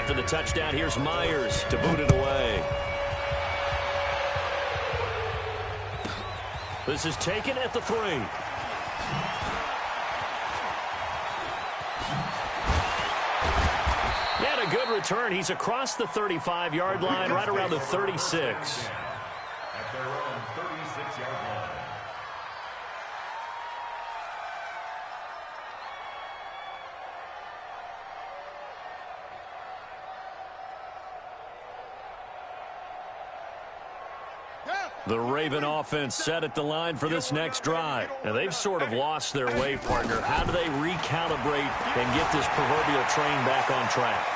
After the touchdown, here's Myers to boot it away. This is taken at the 3. And a good return. He's across the 35-yard line, right around the 36. At their own 36-yard line. The Raven offense set at the line for this next drive. Now, they've sort of lost their way, partner. How do they recalibrate and get this proverbial train back on track?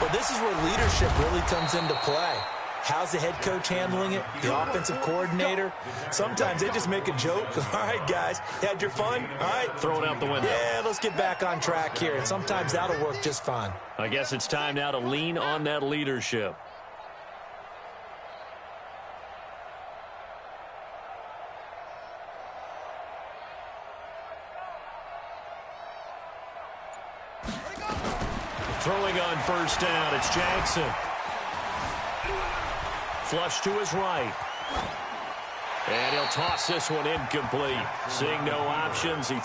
Well, this is where leadership really comes into play. How's the head coach handling it? The offensive coordinator? Sometimes they just make a joke. All right, guys, had your fun? All right. Throw it out the window. Yeah, let's get back on track here. And sometimes that'll work just fine. I guess it's time now to lean on that leadership. Throwing on first down, it's Jackson. Flush to his right. And he'll toss this one incomplete. Seeing no options, he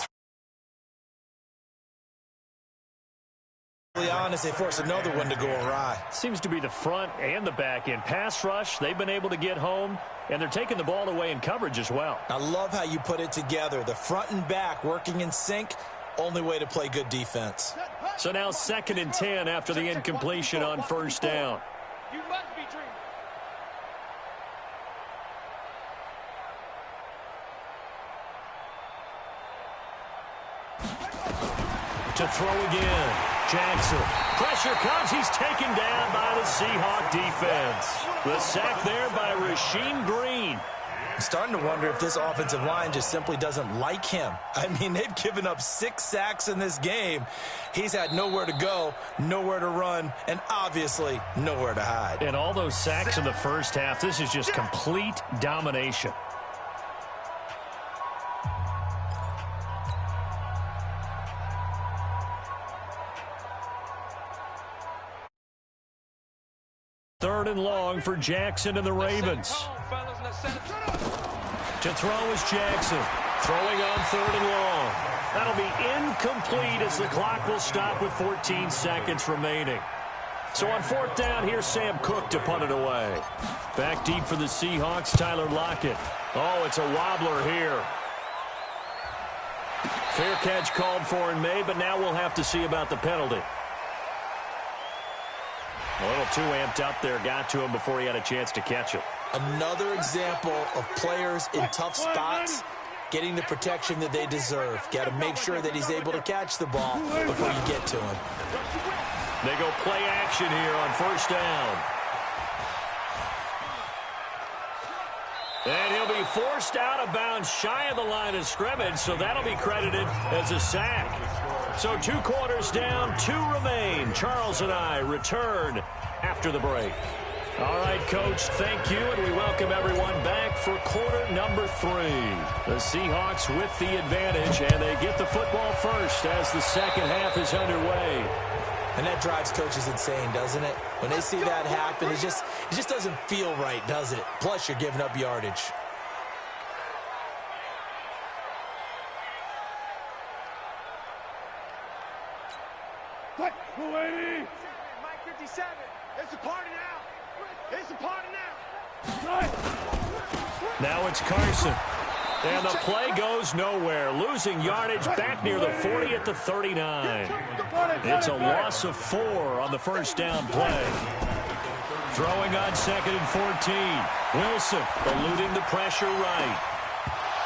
Honest, they force another one to go awry. Seems to be the front and the back end. Pass rush, they've been able to get home, and they're taking the ball away in coverage as well. I love how you put it together. The front and back working in sync. Only way to play good defense. So now 2nd and 10 after the incompletion on first down. You must be dreaming. To throw again. Jackson. Pressure comes. He's taken down by the Seahawk defense. The sack there by Rasheem Green. I'm starting to wonder if this offensive line just simply doesn't like him. I mean, they've given up 6 sacks in this game. He's had nowhere to go, nowhere to run, and obviously nowhere to hide. And all those sacks in the first half, this is just complete domination. Third and long for Jackson and the Ravens. To throw is Jackson. Throwing on 3rd and long. That'll be incomplete as the clock will stop with 14 seconds remaining. So on 4th down, here's Sam Cook to punt it away. Back deep for the Seahawks, Tyler Lockett. Oh, it's a wobbler here. Fair catch called for and made, but now we'll have to see about the penalty. A little too amped up there, got to him before he had a chance to catch it. Another example of players in tough spots getting the protection that they deserve. Got to make sure that he's able to catch the ball before you get to him. They go play action here on first down. And he'll be forced out of bounds shy of the line of scrimmage, so that'll be credited as a sack. So 2 quarters down, 2 remain. Charles and I return after the break. All right, Coach, thank you, and we welcome everyone back for quarter number 3. The Seahawks with the advantage, and they get the football first as the second half is underway. And that drives coaches insane, doesn't it? When they see that happen, it just doesn't feel right, does it? Plus, you're giving up yardage. What? Mike 57. It's a party now. It's a party now. Now it's Carson. And the play goes nowhere. Losing yardage back near the 40 at the 39. It's a loss of 4 on the first down play. Throwing on 2nd and 14. Wilson eluding the pressure right.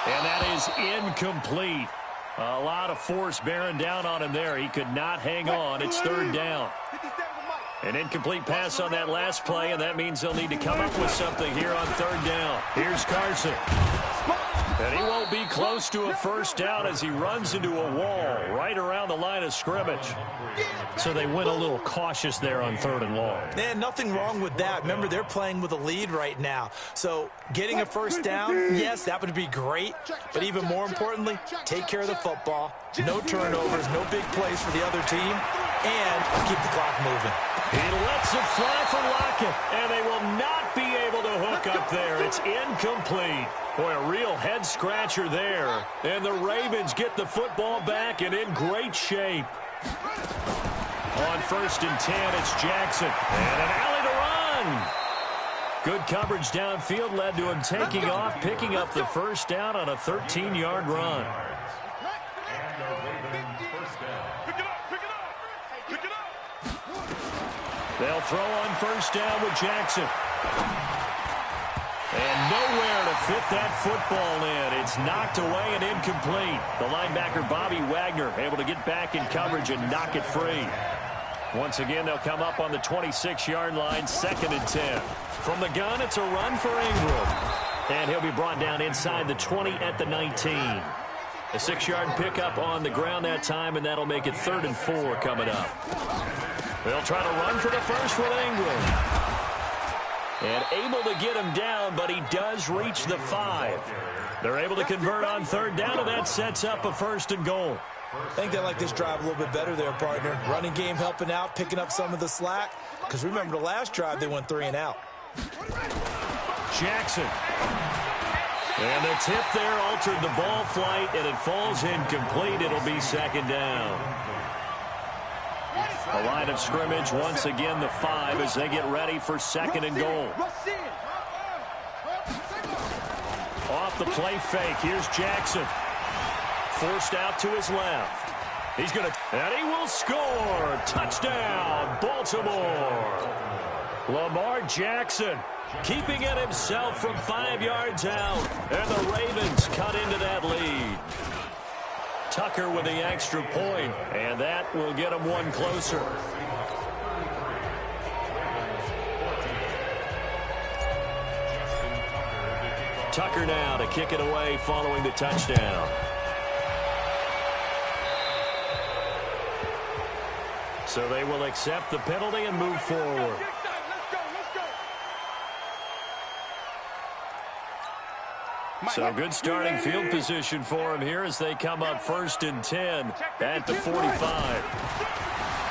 And that is incomplete. A lot of force bearing down on him there. He could not hang on. It's 3rd down. An incomplete pass on that last play, and that means they'll need to come up with something here on 3rd down. Here's Carson. And he won't be close to a first down as he runs into a wall right around the line of scrimmage. So they went a little cautious there on 3rd and long. Man, nothing wrong with that. Remember, they're playing with a lead right now. So getting a first down, yes, that would be great. But even more importantly, take care of the football. No turnovers, no big plays for the other team, and keep the clock moving. He lets it fly for Lockett, and they will not be able to hook up there. It's incomplete. Boy, a real head-scratcher there. And the Ravens get the football back and in great shape. On 1st and 10, it's Jackson. And an alley to run. Good coverage downfield led to him taking off, picking up the first down on a 13-yard run. They'll throw on 1st down with Jackson. And nowhere to fit that football in. It's knocked away and incomplete. The linebacker, Bobby Wagner, able to get back in coverage and knock it free. Once again, they'll come up on the 26-yard line, 2nd and 10. From the gun, it's a run for Ingram. And he'll be brought down inside the 20 at the 19. A 6-yard pickup on the ground that time, and that'll make it 3rd and 4 coming up. They'll try to run for the first with Ingram. And able to get him down, but he does reach the 5. They're able to convert on 3rd down, and that sets up a 1st and goal. I think they like this drive a little bit better there, partner. Running game helping out, picking up some of the slack. Because remember, the last drive, they went 3 and out. Jackson. And the tip there altered the ball flight, and it falls incomplete. It'll be 2nd down. A line of scrimmage, once again, the 5 as they get ready for 2nd and goal. Off the play fake, here's Jackson. Forced out to his left. He's going to, and he will score. Touchdown, Baltimore. Lamar Jackson keeping it himself from 5 yards out. And the Ravens cut into that lead. Tucker with the extra point, and that will get him one closer. Tucker now to kick it away following the touchdown. So they will accept the penalty and move forward. So good starting field position for him here as they come up 1st and 10 at the 45.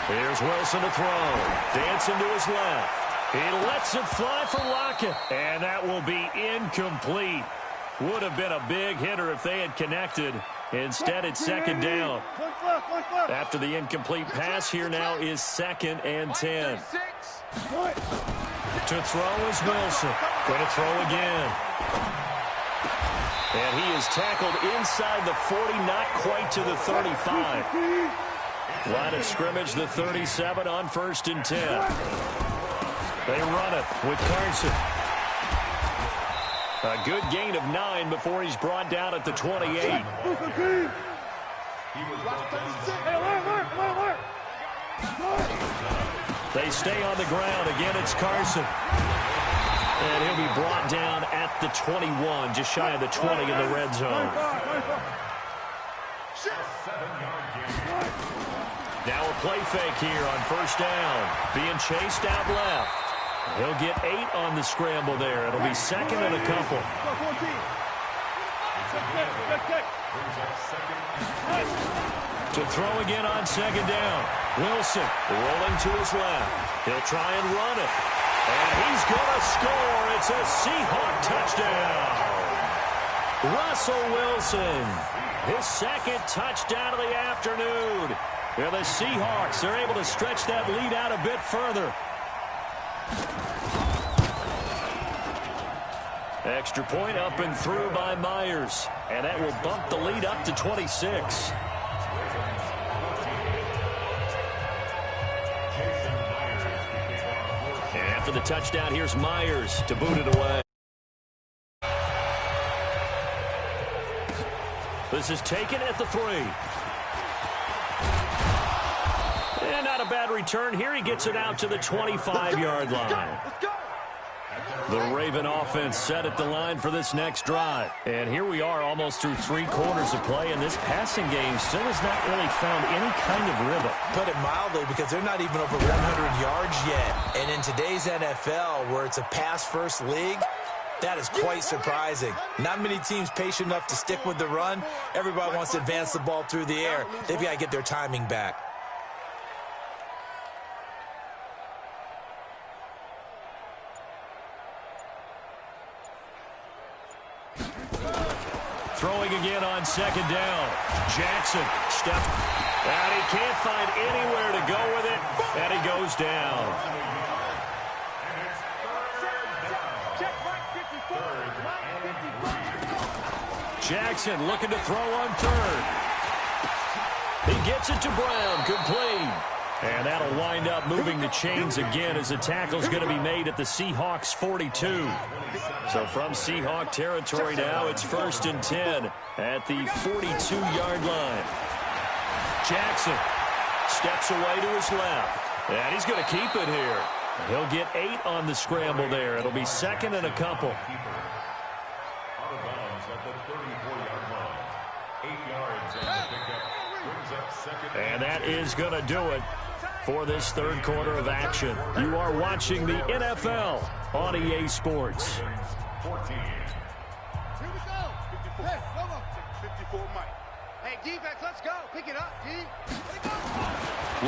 Here's Wilson to throw. Dancing to his left. He lets it fly for Lockett. And that will be incomplete. Would have been a big hitter if they had connected. Instead, it's 2nd down. After the incomplete pass, here now is 2nd and 10. To throw is Wilson. Going to throw again. And he is tackled inside the 40, not quite to the 35. Line of scrimmage, the 37 on 1st and 10. They run it with Carson. A good gain of 9 before he's brought down at the 28. They stay on the ground. Again, it's Carson. And he'll be brought down at the 21, just shy of the 20 in the red zone. Now a play fake here on 1st down. Being chased out left. He'll get 8 on the scramble there. It'll be 2nd and a couple. To throw again on 2nd down. Wilson rolling to his left. He'll try and run it. And he's going to score. It's a Seahawk touchdown. Russell Wilson, his 2nd touchdown of the afternoon. And the Seahawks are able to stretch that lead out a bit further. Extra point up and through by Myers. And that will bump the lead up to 26. And after the touchdown, here's Myers to boot it away. This is taken at the 3. And not a bad return here. He gets it out to the 25-yard line. The Raven offense set at the line for this next drive. And here we are almost through 3 quarters of play, and this passing game still has not really found any kind of rhythm. Put it mildly, because they're not even over 100 yards yet. And in today's NFL, where it's a pass-first league, that is quite surprising. Not many teams patient enough to stick with the run. Everybody wants to advance the ball through the air. They've got to get their timing back. Throwing again on second down. Jackson steps. And he can't find anywhere to go with it. And he goes down. Jackson looking to throw on third. He gets it to Brown. Complete. And that'll wind up moving the chains again as the tackle's going to be made at the Seahawks 42. So from Seahawk territory now, it's 1st and 10 at the 42-yard line. Jackson steps away to his left. And he's going to keep it here. He'll get 8 on the scramble there. It'll be 2nd and a couple. Out of bounds at the 34-yard line. 8 yards on the pickup. Brings up 2nd. And that is going to do it for this third quarter of action. You are watching the NFL on EA Sports. 14. Here we go. Hey, come on. 54 Mike. Hey, defense, let's go. Pick it up, D.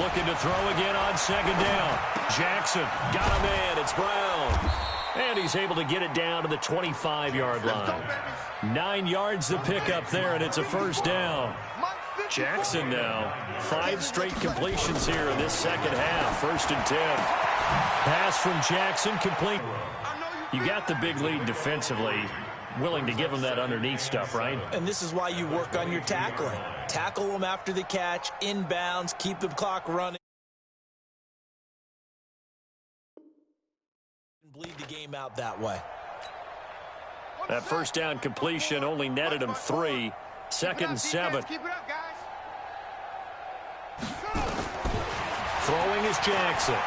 Looking to throw again on second down. Jackson got a man. It's Brown. And he's able to get it down to the 25-yard line. 9 yards to pick up there, and it's a first down. Jackson now, 5 straight completions here in this second half. 1st and 10. Pass from Jackson complete. You got the big lead defensively. Willing to give him that underneath stuff, right? And this is why you work on your tackling. Tackle them after the catch, inbounds, keep the clock running. Bleed the game out that way. That first down completion only netted him 3. 2nd and 7. Keep it up, guys. Throwing is Jackson.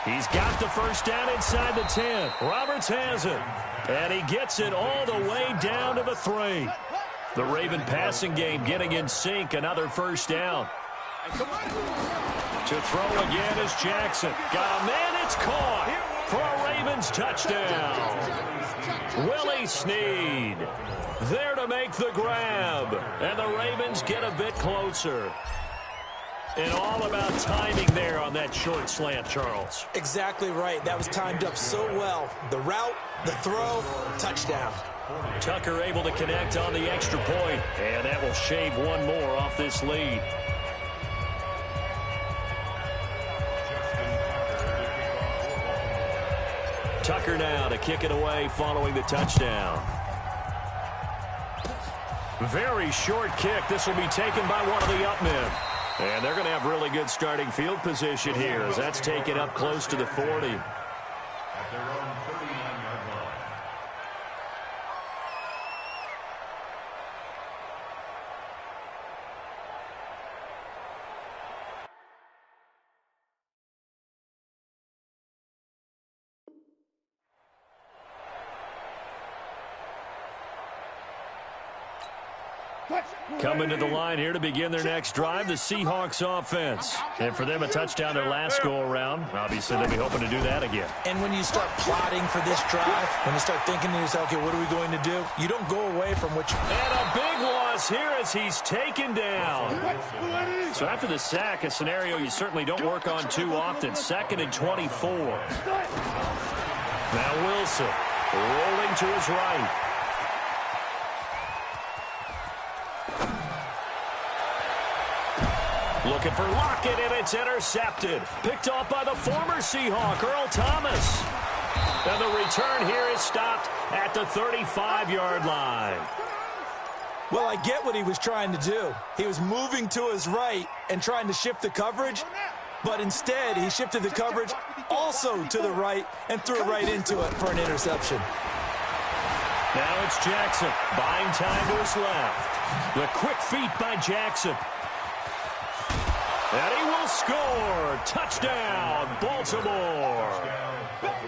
He's got the first down inside the 10. Roberts has it. And he gets it all the way down to the 3. The Raven passing game getting in sync. Another first down. To throw again is Jackson. Got a man. It's caught for a Ravens touchdown. Willie Snead there to make the grab. And the Ravens get a bit closer. And all about timing there on that short slant, Charles. Exactly right. That was timed up so well. The route, the throw, touchdown. Tucker able to connect on the extra point. And that will shave one more off this lead. Tucker now to kick it away following the touchdown. Very short kick. This will be taken by one of the up men. And they're going to have really good starting field position here as that's taken up close to the 40. At their own 39-yard line. Coming to the line here to begin their next drive, the Seahawks offense. And for them, a touchdown their last go-around. Obviously, they'll be hoping to do that again. And when you start plotting for this drive, when you start thinking to yourself, okay, what are we going to do? You don't go away from what you... And a big loss here as he's taken down. So after the sack, a scenario you certainly don't work on too often. 2nd and 24. Now Wilson rolling to his right. Looking for Lockett, and it's intercepted. Picked off by the former Seahawk, Earl Thomas. And the return here is stopped at the 35-yard line. Well, I get what he was trying to do. He was moving to his right and trying to shift the coverage, but instead he shifted the coverage also to the right and threw it right into it for an interception. Now it's Jackson, buying time to his left. The quick feet by Jackson. And he will score. Touchdown, Baltimore.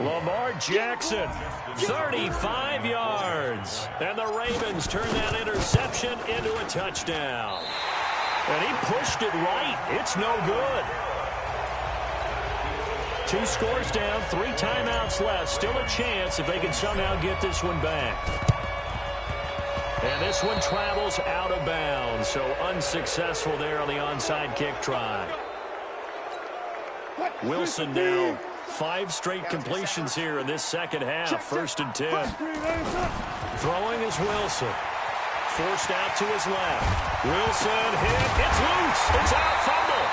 Lamar Jackson, 35 yards. And the Ravens turn that interception into a touchdown. And he pushed it right. It's no good. 2 scores down, 3 timeouts left. Still a chance if they can somehow get this one back. And this one travels out of bounds, so unsuccessful there on the onside kick try. Wilson now 5 straight completions here in this second half. First and 10. Throwing is Wilson. Forced out to his left. Wilson hit. It's loose. It's out. Fumble.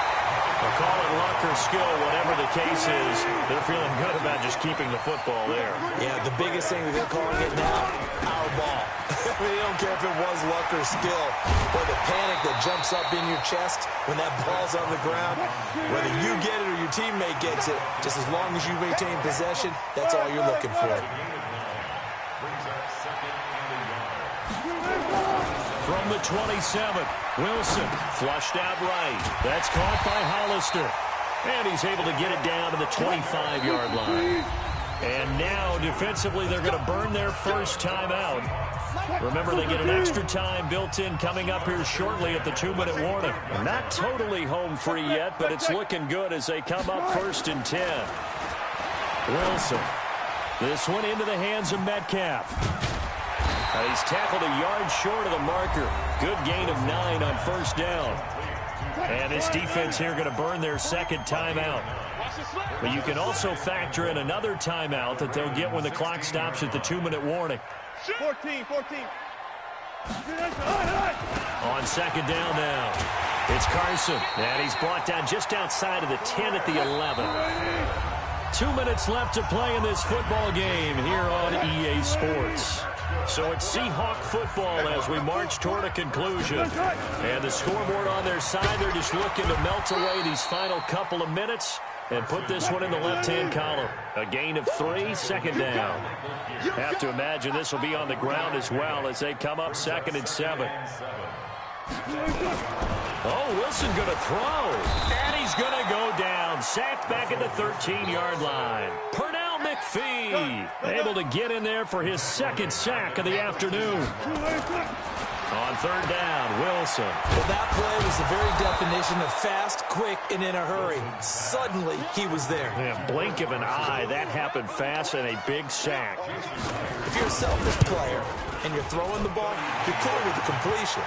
They'll call it luck or skill, whatever the case is. They're feeling good about just keeping the football there. Yeah, the biggest thing that they're calling it now, our ball. They don't care if it was luck or skill, or the panic that jumps up in your chest when that ball's on the ground. Whether you get it or your teammate gets it, just as long as you maintain possession, that's all you're looking for. From the 27, Wilson flushed out right. That's caught by Hollister. And he's able to get it down to the 25-yard line. And now, defensively, they're going to burn their first timeout. Remember, they get an extra time built in coming up here shortly at the 2-minute warning. Not totally home free yet, but it's looking good as they come up first and 10. Wilson. This one into the hands of Metcalf. He's tackled a yard short of the marker. Good gain of 9 on first down. And this defense here going to burn their second timeout. But you can also factor in another timeout that they'll get when the clock stops at the 2-minute warning. 14. On second down now, it's Carson. And he's brought down just outside of the 10 at the 11. 2 minutes left to play in this football game here on EA Sports. So it's Seahawk football as we march toward a conclusion. And the scoreboard on their side, they're just looking to melt away these final couple of minutes and put this one in the left-hand column. A gain of 3, second down. Have to imagine this will be on the ground as well as they come up second and 7. Oh, Wilson going to throw. And he's going to go down. Sacked back at the 13-yard line. Pernell McPhee able to get in there for his second sack of the afternoon. On third down, Wilson. Well, that play was the very definition of fast, quick, and in a hurry. Suddenly, he was there. Yeah, blink of an eye. That happened fast and a big sack. If you're a selfish player and you're throwing the ball, you're cool with the completion.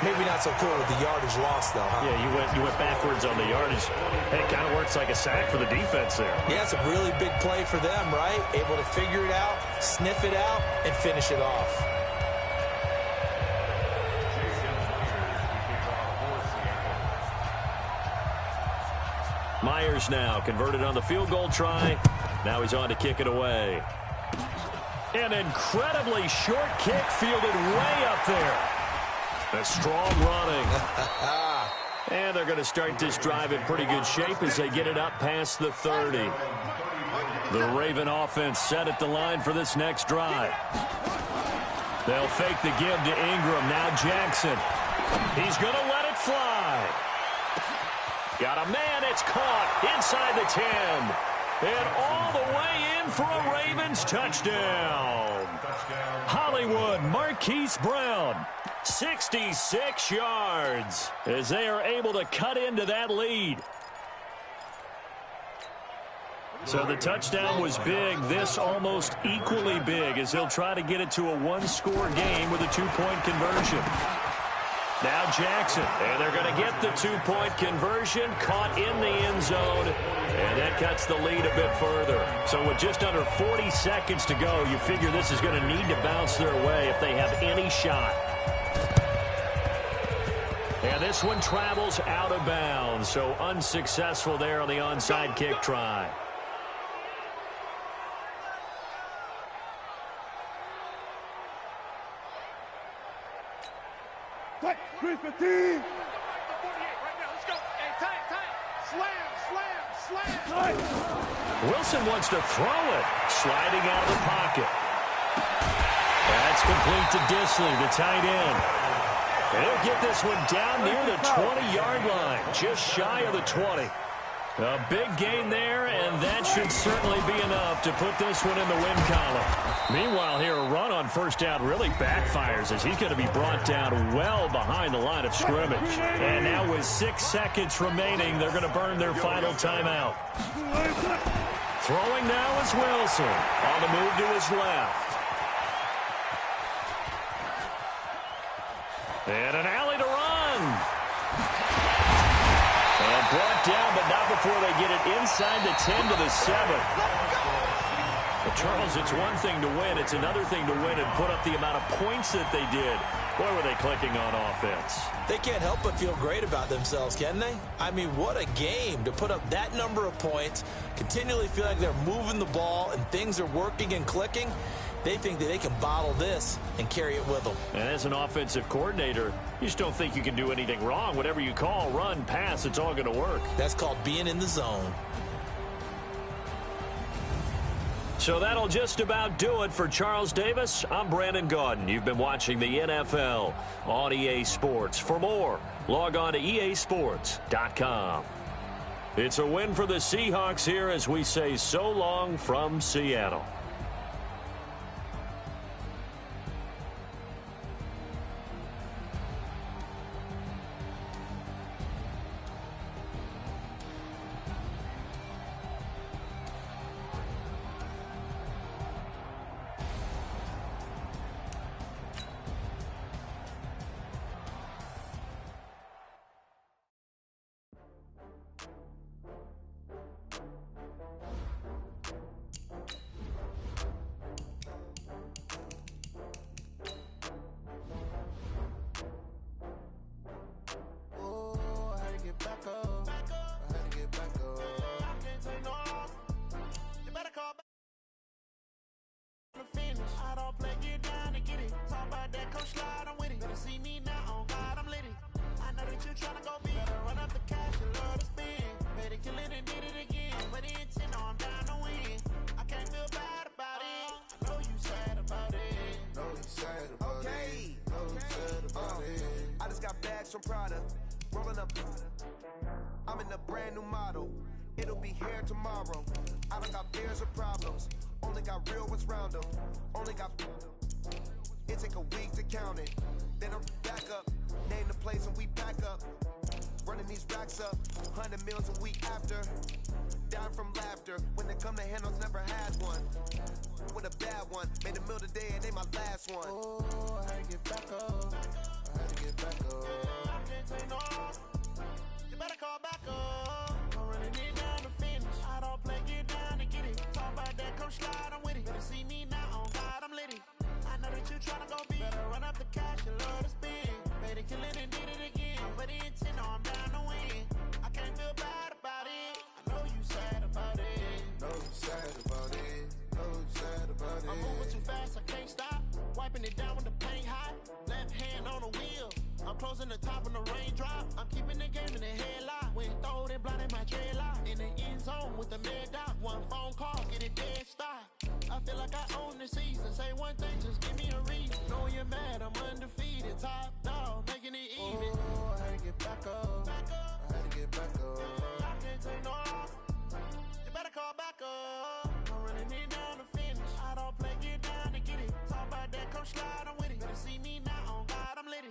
Maybe not so cool with the yardage loss, though, huh? Yeah, you went backwards on the yardage. Hey, it kind of works like a sack for the defense there. Yeah, it's a really big play for them, right? Able to figure it out, sniff it out, and finish it off. Myers now converted on the field goal try. Now he's on to kick it away. An incredibly short kick fielded way up there. A strong running. And they're going to start this drive in pretty good shape as they get it up past the 30. The Raven offense set at the line for this next drive. They'll fake the give to Ingram. Now Jackson. He's going to let it fly. Got a man. It's caught inside the 10. And all the way in for a Ravens touchdown. Hollywood Marquise Brown. 66 yards as they are able to cut into that lead. So the touchdown was big. This almost equally big as they'll try to get it to a one-score game with a two-point conversion. Now Jackson, and they're going to get the two-point conversion, caught in the end zone, and that cuts the lead a bit further. So with just under 40 seconds to go, you figure this is going to need to bounce their way if they have any shot. And this one travels out of bounds, so unsuccessful there on the onside kick try. Wilson wants to throw it. Sliding out of the pocket. That's complete to Disley, the tight end. And he'll get this one down near the 20-yard line, just shy of the 20. A big gain there, and that should certainly be enough to put this one in the win column. Meanwhile, here, a run on first down really backfires as he's going to be brought down well behind the line of scrimmage. And now with 6 seconds remaining, they're going to burn their final timeout. Throwing now is Wilson on the move to his left. And an alley to run. And brought down, but not before they get it inside the 10 to the 7. Well, Charles, it's one thing to win. It's another thing to win and put up the amount of points that they did. Boy, were they clicking on offense. They can't help but feel great about themselves, can they? I mean, what a game to put up that number of points, continually feel like they're moving the ball and things are working and clicking. They think that they can bottle this and carry it with them. And as an offensive coordinator, you just don't think you can do anything wrong. Whatever you call, run, pass, it's all going to work. That's called being in the zone. So that'll just about do it for Charles Davis. I'm Brandon Gaudin. You've been watching the NFL on EA Sports. For more, log on to easports.com. It's a win for the Seahawks here as we say so long from Seattle. Some product, rolling up. I'm in a brand new model. It'll be here tomorrow. I don't got fears or problems. Only got real ones round them. Only got. It take a week to count it. Then I'm back up. Name the place and we pack up. Running these racks up. 100 meals a week after. Down from laughter. When they come to handles, never had one. With a bad one. Made a meal today and they my last one. Oh, I had to get back up. I had to get back up. You better call back up. I'm running it down to finish. I don't play, get down to get it. Talk about that, come slide, I'm with it. Better see me now, on God, I'm litty. I know that you tryna go big. Better run up the cash, you love to spin. Better kill it and did it again. But the intent, no, I'm down to win. I can't feel bad about it. I know you sad about it. Know you sad about it. Know you sad about it. I'm moving too fast, I can't stop. Wiping it down with the paint hot. Left hand on the wheel. I'm closing the top when the raindrop. I'm keeping the game in the headlock. When throwed and blinded my dreadlock. In the end zone with the mad dot. One phone call, get it dead stop. I feel like I own the season. Say one thing, just give me a reason. Know you're mad, I'm undefeated. Top dog, making it even. Oh, I had to get back up. I had to get back up. I can't take no off. You better call back up. I'm running it down to finish. I don't play, get down to get it. Talk about that, come slide, I'm with it. Better see me now, on God, I'm litty.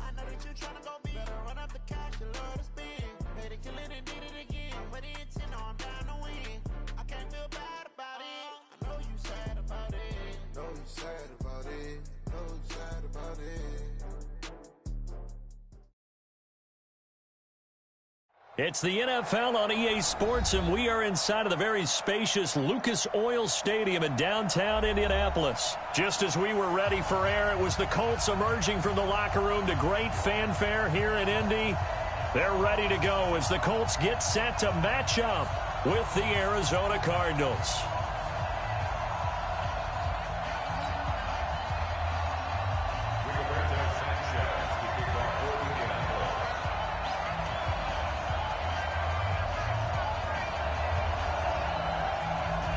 I know that you tryna go big. Better run up the cash, you love to spin. Better kill it and did it again. But the intent, no, I'm down to win. I can't feel bad about it. I know you sad about it. Know you sad about it. Know you sad about it. It's the NFL on EA Sports, and we are inside of the very spacious Lucas Oil Stadium in downtown Indianapolis. Just as we were ready for air, it was the Colts emerging from the locker room to great fanfare here in Indy. They're ready to go as the Colts get set to match up with the Arizona Cardinals.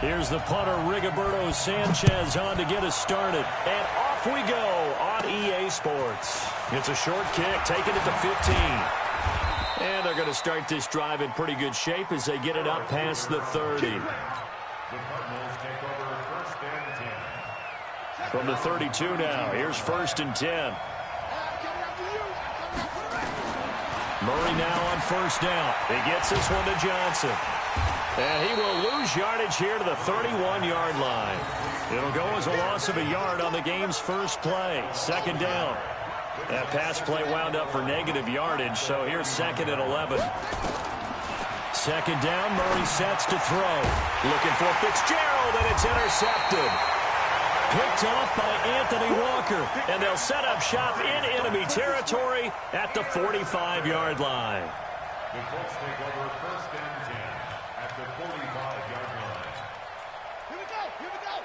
Here's the punter, Rigoberto Sanchez, on to get us started. And off we go on EA Sports. It's a short kick, taking it to 15. And they're going to start this drive in pretty good shape as they get it up past the 30. The Cardinals take over first and 10. From the 32 now, here's first and 10. Murray now on first down. He gets this one to Johnson. And he will lose yardage here to the 31-yard line. It'll go as a loss of a yard on the game's first play. Second down. That pass play wound up for negative yardage, so here's second and 11. second down, Murray sets to throw. Looking for Fitzgerald, and it's intercepted. Picked off by Anthony Walker, and they'll set up shop in enemy territory at the 45-yard line. The Colts take over 1st and 10 at the 45-yard line. Here we go.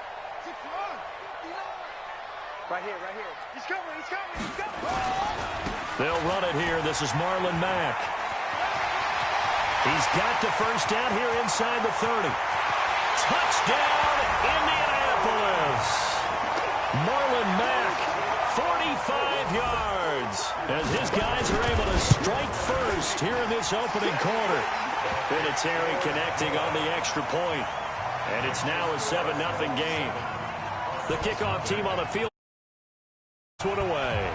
6-yard. Right here. He's coming. They'll run it here. This is Marlon Mack. He's got the first down here inside the 30. Touchdown, Indianapolis. Marlon Mack, 45 yards, as his guys are able to strike first here in this opening quarter. Vinatieri connecting on the extra point, and it's now a 7-0 game. The kickoff team on the field one away.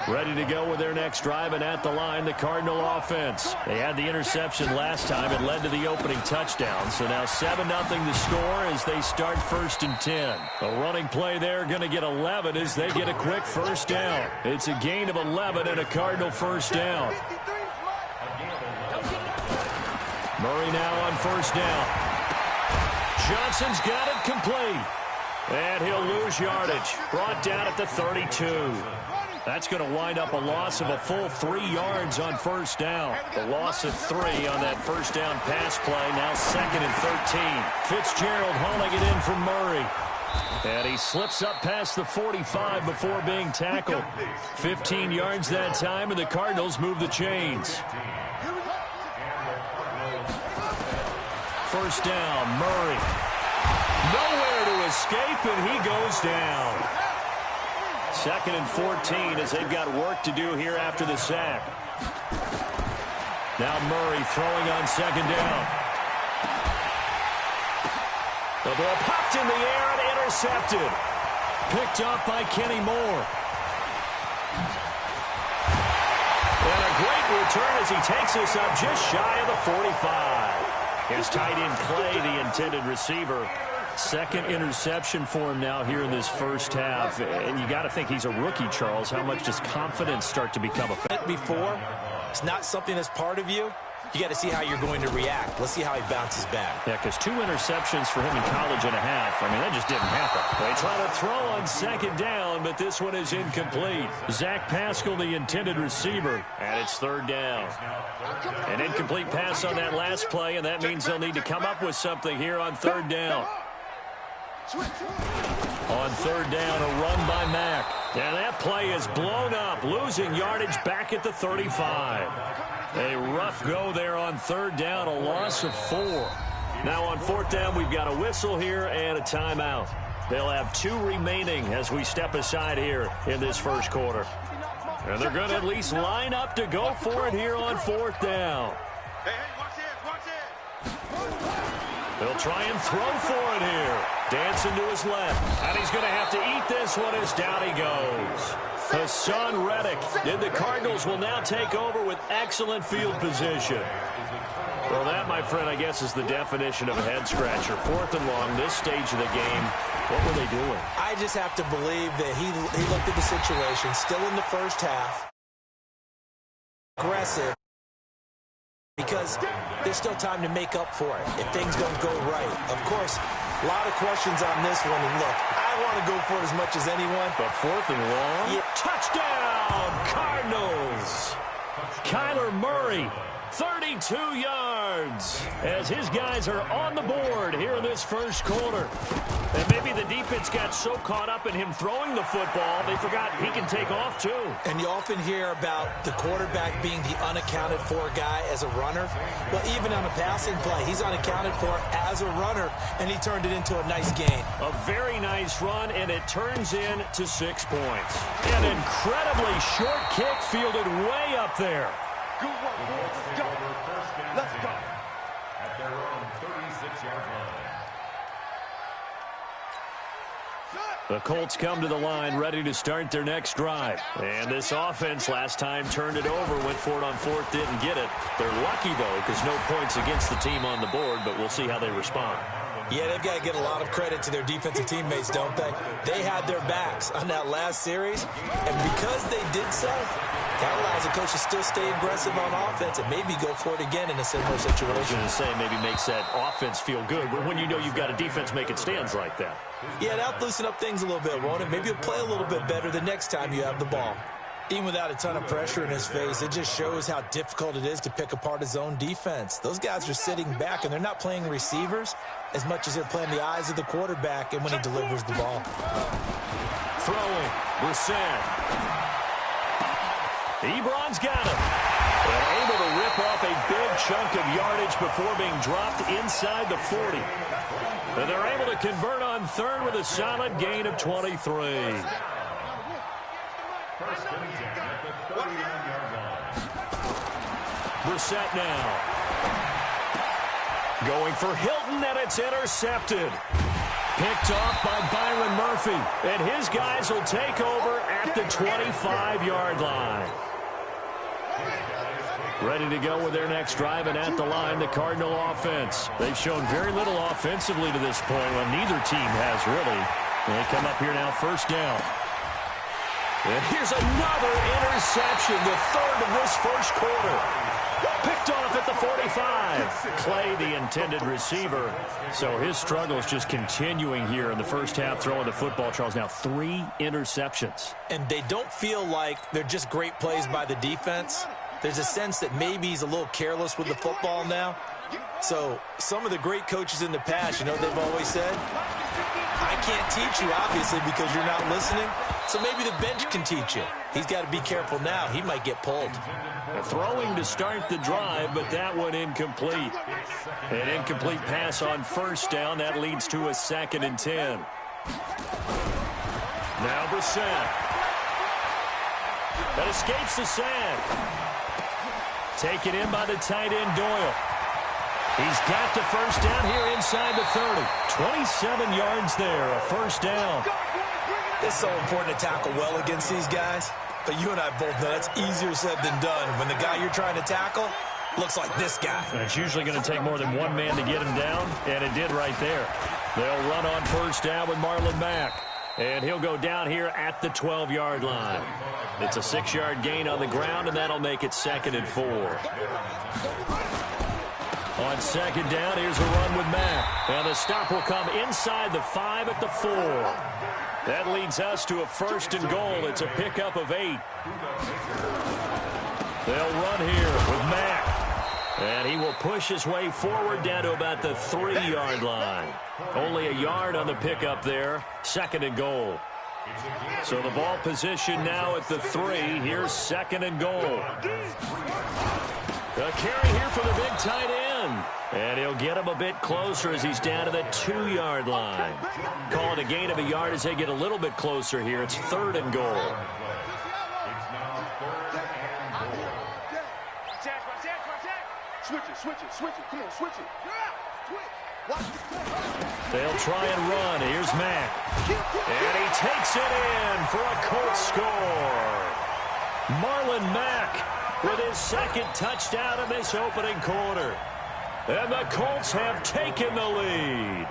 Ready to go with their next drive, and at the line, the Cardinal offense. They had the interception last time. It led to the opening touchdown. So now 7-0 the score as they start 1st and 10. A running play there, going to get 11 as they get a quick first down. It's a gain of 11 and a Cardinal first down. Murray now on first down. Johnson's got it complete. And he'll lose yardage. Brought down at the 32. That's going to wind up a loss of a full 3 yards on first down. The loss of 3 on that first down pass play. Now 2nd and 13. Fitzgerald hauling it in from Murray. And he slips up past the 45 before being tackled. 15 yards that time, and the Cardinals move the chains. First down, Murray. Nowhere to escape, and he goes down. 2nd and 14 as they've got work to do here after the sack. Now Murray throwing on 2nd down. The ball popped in the air and intercepted. Picked up by Kenny Moore. And a great return as he takes us up just shy of the 45. Here's tight end Clay, the intended receiver. 2nd interception for him now here in this first half. And you got to think he's a rookie, Charles. How much does confidence start to become a factor? Before, it's not something that's part of you. You got to see how you're going to react. Let's see how he bounces back. Yeah, because 2 interceptions for him in college and a half. I mean, that just didn't happen. They try to throw on 2nd down, but this one is incomplete. Zach Pascal, the intended receiver, and it's 3rd down. An incomplete pass on that last play, and that means they'll need to come up with something here on 3rd down. On 3rd down, a run by Mack. And that play is blown up, losing yardage back at the 35. A rough go there on 3rd down, a loss of 4. Now on 4th down, we've got a whistle here and a timeout. They'll have 2 remaining as we step aside here in this first quarter. And they're going to at least line up to go for it here on 4th down. Hey, watch this. They'll try and throw for it here. Dancing to his left. And he's going to have to eat this one as down he goes. Hassan Reddick. And the Cardinals will now take over with excellent field position. Well, that, my friend, I guess is the definition of a head-scratcher. 4th and long, this stage of the game. What were they doing? I just have to believe that he looked at the situation, still in the first half. Aggressive. Because there's still time to make up for it if things don't go right. Of course, a lot of questions on this one. And look, I want to go for it as much as anyone. But 4th and long? Yeah. Touchdown, Cardinals! Kyler Murray, 32 yards, as his guys are on the board here in this first quarter. And maybe the defense got so caught up in him throwing the football, they forgot he can take off too. And you often hear about the quarterback being the unaccounted for guy as a runner. Well, even on a passing play, he's unaccounted for as a runner, and he turned it into a nice gain. A very nice run, and it turns into 6 points. An incredibly short kick fielded way up there. Good work, boys. Let's go. Let's go. At their own 36-yard line. The Colts come to the line ready to start their next drive. And this offense last time turned it over, went for it on 4th, didn't get it. They're lucky, though, because no points against the team on the board, but we'll see how they respond. Yeah, they've got to get a lot of credit to their defensive teammates, don't they? They had their backs on that last series, and because they did so, that allows the coach to still stay aggressive on offense and maybe go for it again in a similar situation. I was going to say maybe makes that offense feel good, but when you know you've got a defense making stands like that. Yeah, that'll loosen up things a little bit, won't it? Maybe you'll play a little bit better the next time you have the ball. Even without a ton of pressure in his face, it just shows how difficult it is to pick apart his own defense. Those guys are sitting back, and they're not playing receivers as much as they're playing the eyes of the quarterback and when he delivers the ball. Throwing, Brissett. Ebron's got him. And able to rip off a big chunk of yardage before being dropped inside the 40. And they're able to convert on third with a solid gain of 23. First and 10 at the 39-yard line. Brissett now. Going for Hilton, and it's intercepted. Picked off by Byron Murphy. And his guys will take over at the 25-yard line. Ready to go with their next drive, and at the line, the Cardinal offense. They've shown very little offensively to this point. Well, neither team has really. And they come up here now, first down. And here's another interception, the third of this first quarter. Picked off at the 45. Clay, the intended receiver. So his struggles just continuing here in the first half, throwing the football, Charles. Now 3 interceptions. And they don't feel like they're just great plays by the defense. There's a sense that maybe he's a little careless with the football now. So some of the great coaches in the past, you know, they've always said, I can't teach you, obviously, because you're not listening. So maybe the bench can teach you. He's got to be careful now. He might get pulled. Throwing to start the drive, but that one incomplete. An incomplete pass on first down. That leads to a 2nd and 10. Now Brissett. That escapes the sack. Taken in by the tight end, Doyle. He's got the first down here inside the 30. 27 yards there, a first down. It's so important to tackle well against these guys. But you and I both know that's easier said than done. When the guy you're trying to tackle looks like this guy. And it's usually going to take more than one man to get him down, and it did right there. They'll run on first down with Marlon Mack. And he'll go down here at the 12-yard line. It's a 6-yard gain on the ground, and that'll make it 2nd and 4. On second down, here's a run with Mack. And the stop will come inside the 5 at the 4. That leads us to a 1st and goal. It's a pickup of 8. They'll run here with Mack. And he will push his way forward down to about the 3-yard line. Only a yard on the pickup there. 2nd and goal. So the ball position now at the 3. Here's 2nd and goal. A carry here for the big tight end. And he'll get him a bit closer as he's down to the 2-yard line. Call it a gain of a yard as they get a little bit closer here. It's 3rd and goal. Switch it. Come on, switch it. They'll try and run. Here's Mack. And he takes it in for a Colts score. Marlon Mack with his 2nd touchdown in this opening quarter. And the Colts have taken the lead.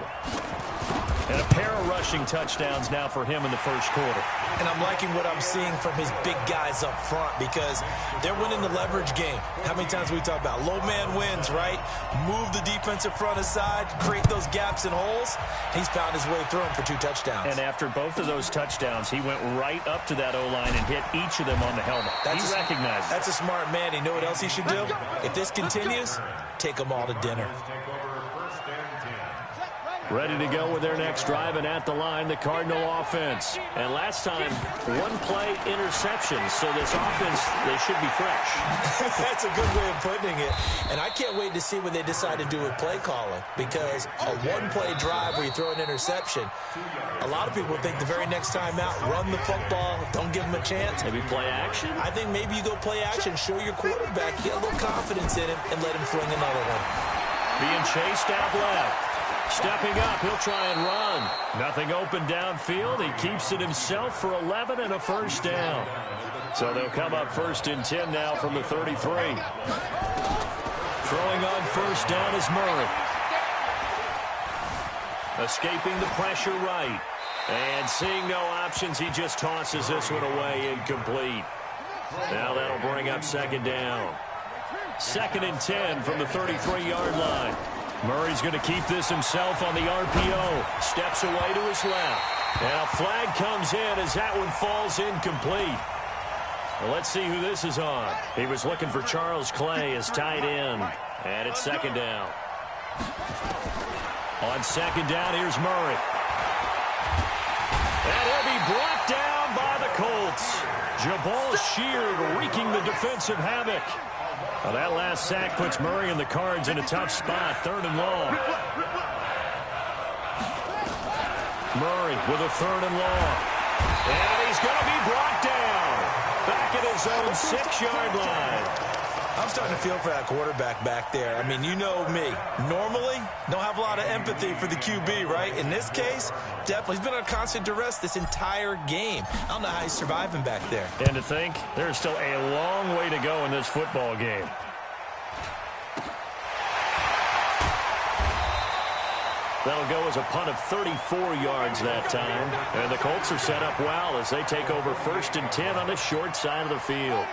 And a pair of rushing touchdowns now for him in the first quarter. And I'm liking what I'm seeing from his big guys up front because they're winning the leverage game. How many times we talk about low man wins, right? Move the defensive front aside, create those gaps and holes. He's found his way through them for 2 touchdowns. And after both of those touchdowns, he went right up to that O-line and hit each of them on the helmet. He recognized it. That's a smart man. You know what else he should do? If this continues, take them all to dinner. Ready to go with their next drive, and at the line, the Cardinal offense. And last time, 1-play interception, so this offense, they should be fresh. That's a good way of putting it. And I can't wait to see what they decide to do with play calling, because a 1-play drive where you throw an interception, a lot of people think the very next time out, run the football, don't give them a chance. Maybe play action? I think maybe you go play action, show your quarterback, get a little confidence in him, and let him fling another one. Being chased out left. Stepping up, he'll try and run. Nothing open downfield. He keeps it himself for 11 and a first down. So they'll come up 1st and 10 now from the 33. Throwing on first down is Murray. Escaping the pressure right. And seeing no options, he just tosses this one away, incomplete. Now that'll bring up second down. 2nd and 10 from the 33-yard line. Murray's going to keep this himself on the RPO. Steps away to his left. And a flag comes in as that one falls incomplete. Well, let's see who this is on. He was looking for Charles Clay as tight end. And it's second down. On second down, here's Murray. And he'll be brought down by the Colts. Jabal Sheard wreaking the defensive havoc. Well, that last sack puts Murray and the Cards in a tough spot. 3rd and long. Murray with a 3rd and long. And he's going to be brought down. Back at his own 6-yard line. I'm starting to feel for that quarterback back there. I mean, you know me. Normally, don't have a lot of empathy for the QB, right? In this case, definitely. He's been on constant duress this entire game. I don't know how he's surviving back there. And to think, there's still a long way to go in this football game. That'll go as a punt of 34 yards that time. And the Colts are set up well as they take over 1st and 10 on the short side of the field.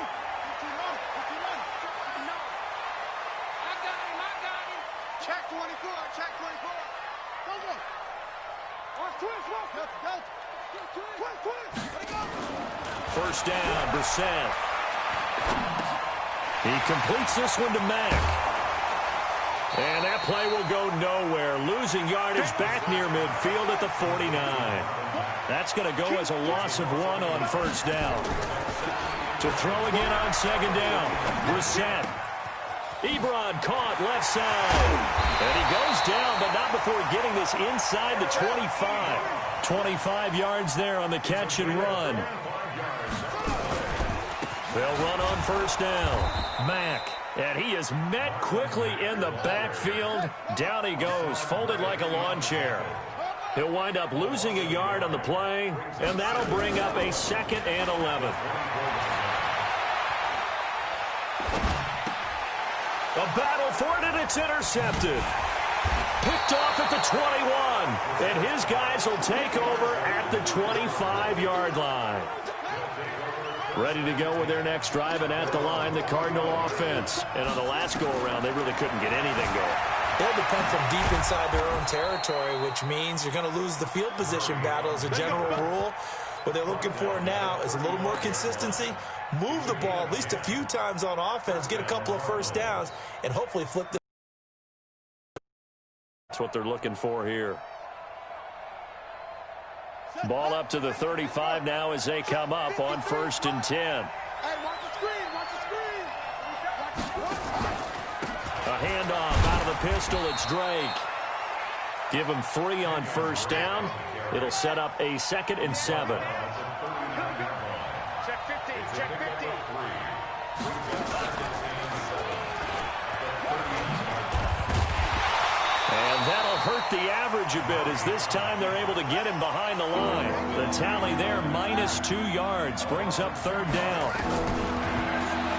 First down, Brissett. He completes this one to Mack. And that play will go nowhere. Losing yardage back near midfield at the 49. That's going to go as a loss of 1 on first down. To throw again on second down. Brissett. Ebron caught left side. And he goes down, but not before getting this inside the 25. 25 yards there on the catch and run. They'll run on first down. Mack. And he is met quickly in the backfield. Down he goes, folded like a lawn chair. He'll wind up losing a yard on the play, and that'll bring up a 2nd and 11. A battle for it, and it's intercepted. Picked off at the 21, and his guys will take over at the 25-yard line. Ready to go with their next drive, and at the line, the Cardinal offense. And on the last go-around, they really couldn't get anything going. They'll depend from deep inside their own territory, which means you're going to lose the field position battle as a general rule. What they're looking for now is a little more consistency, move the ball at least a few times on offense, get a couple of first downs, and hopefully flip the... That's what they're looking for here. Ball up to the 35 now as they come up on 1st and 10. Hey, watch the screen, watch the screen. A handoff out of the pistol. It's Drake. Give him 3 on first down. It'll set up a 2nd and 7. Check 50, check 50. And that'll hurt the average a bit as this time they're able to get him behind the line. The tally there, -2 yards, brings up 3rd down.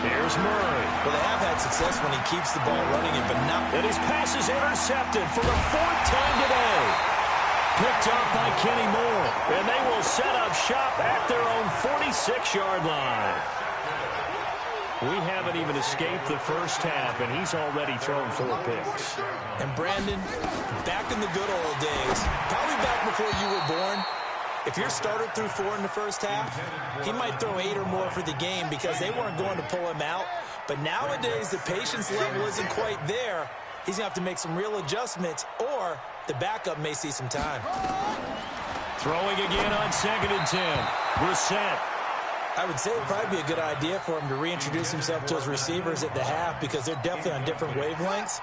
Here's Murray. Well, they have had success when he keeps the ball running, but not... And his pass is intercepted for the 4th time today. Picked up by Kenny Moore. And they will set up shop at their own 46-yard line. We haven't even escaped the first half, and he's already thrown 4 picks. And Brandon, back in the good old days, probably back before you were born, if your starter threw 4 in the first half, he might throw 8 or more for the game because they weren't going to pull him out. But nowadays, the patience level isn't quite there. He's going to have to make some real adjustments, or the backup may see some time. Throwing again on 2nd and 10. Brissett. I would say it would probably be a good idea for him to reintroduce himself to his receivers at the half because they're definitely on different wavelengths.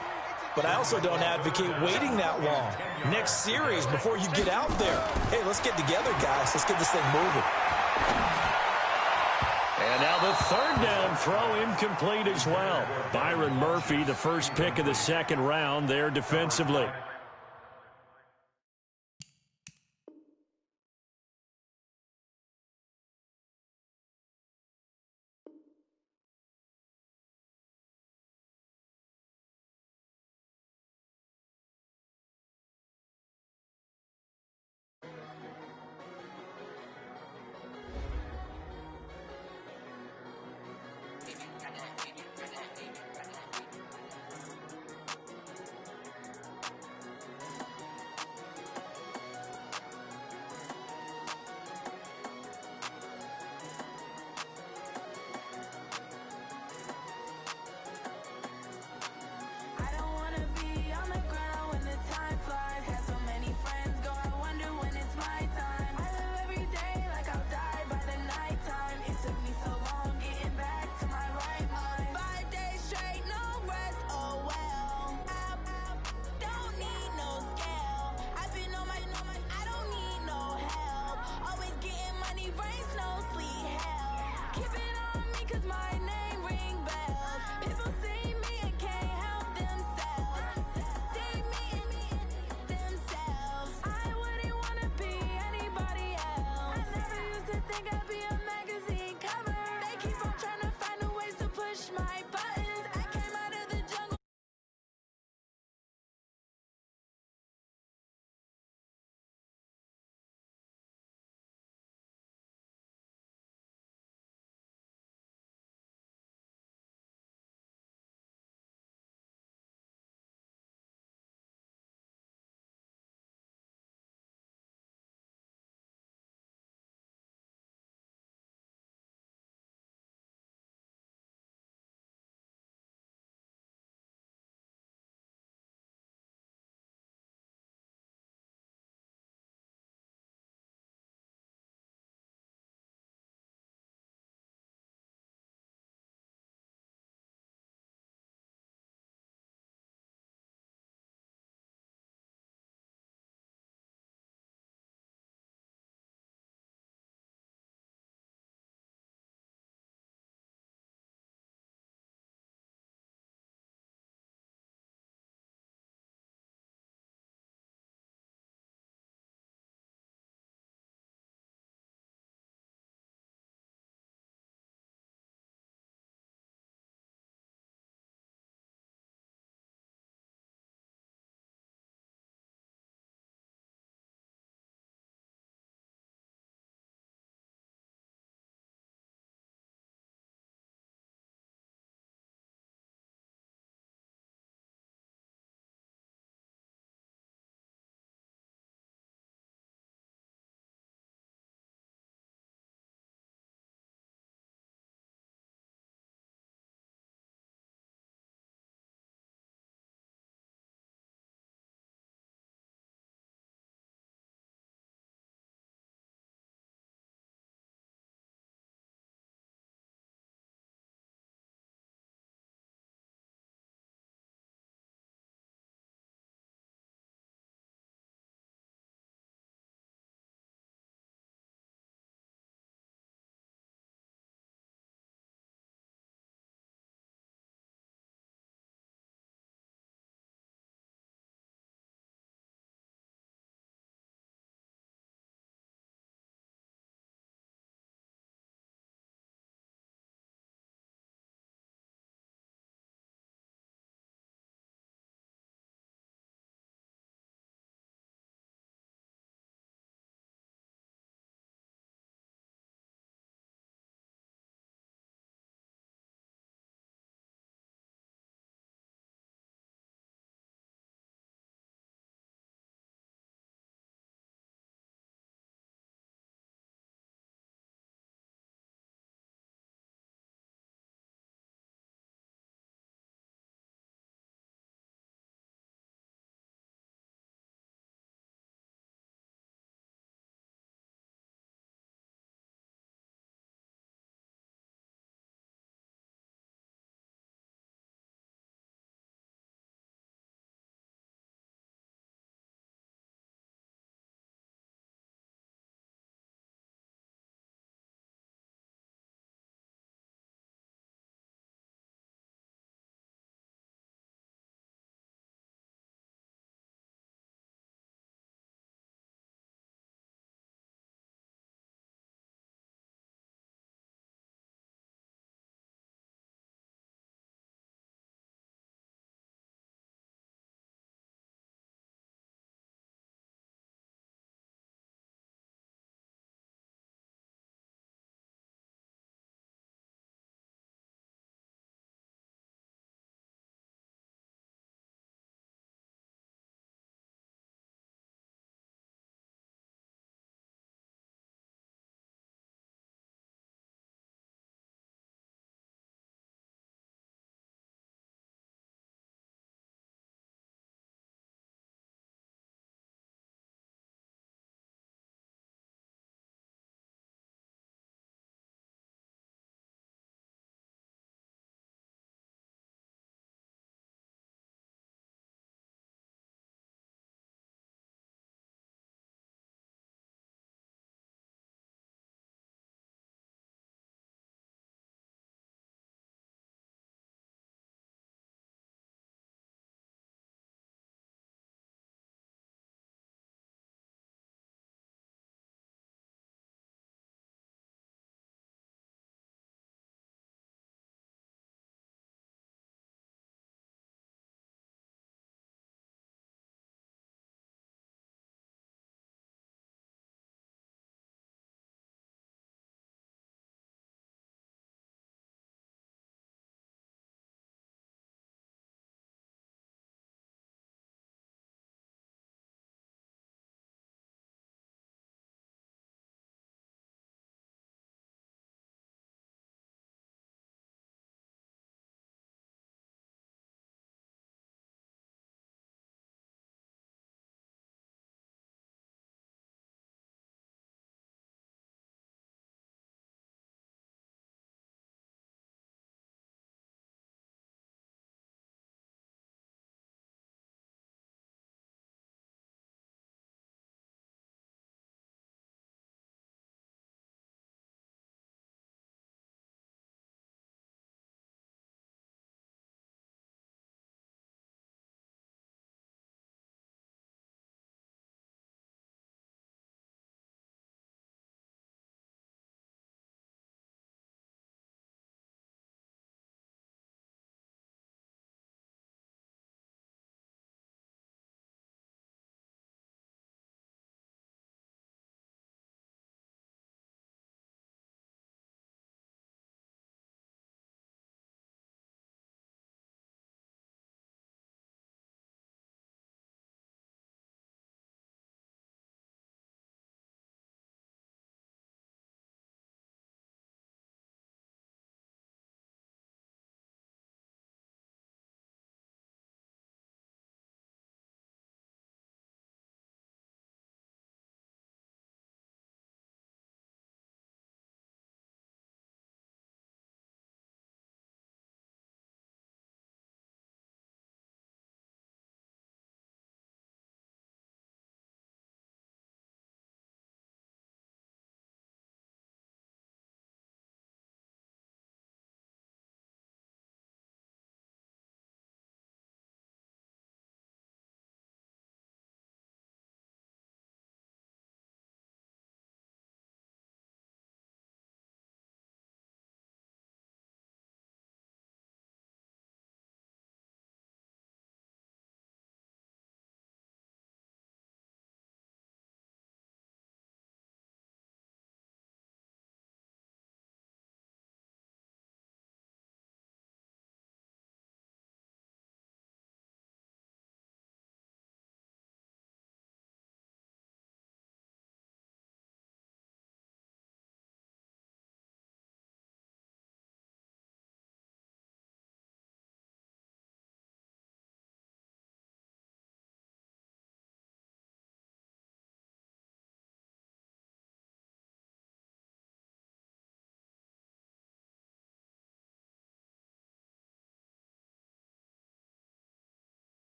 But I also don't advocate waiting that long. Next series, before you get out there, hey, let's get together, guys. Let's get this thing moving. And now the 3rd down throw incomplete as well. Byron Murphy, the first pick of the 2nd round there defensively.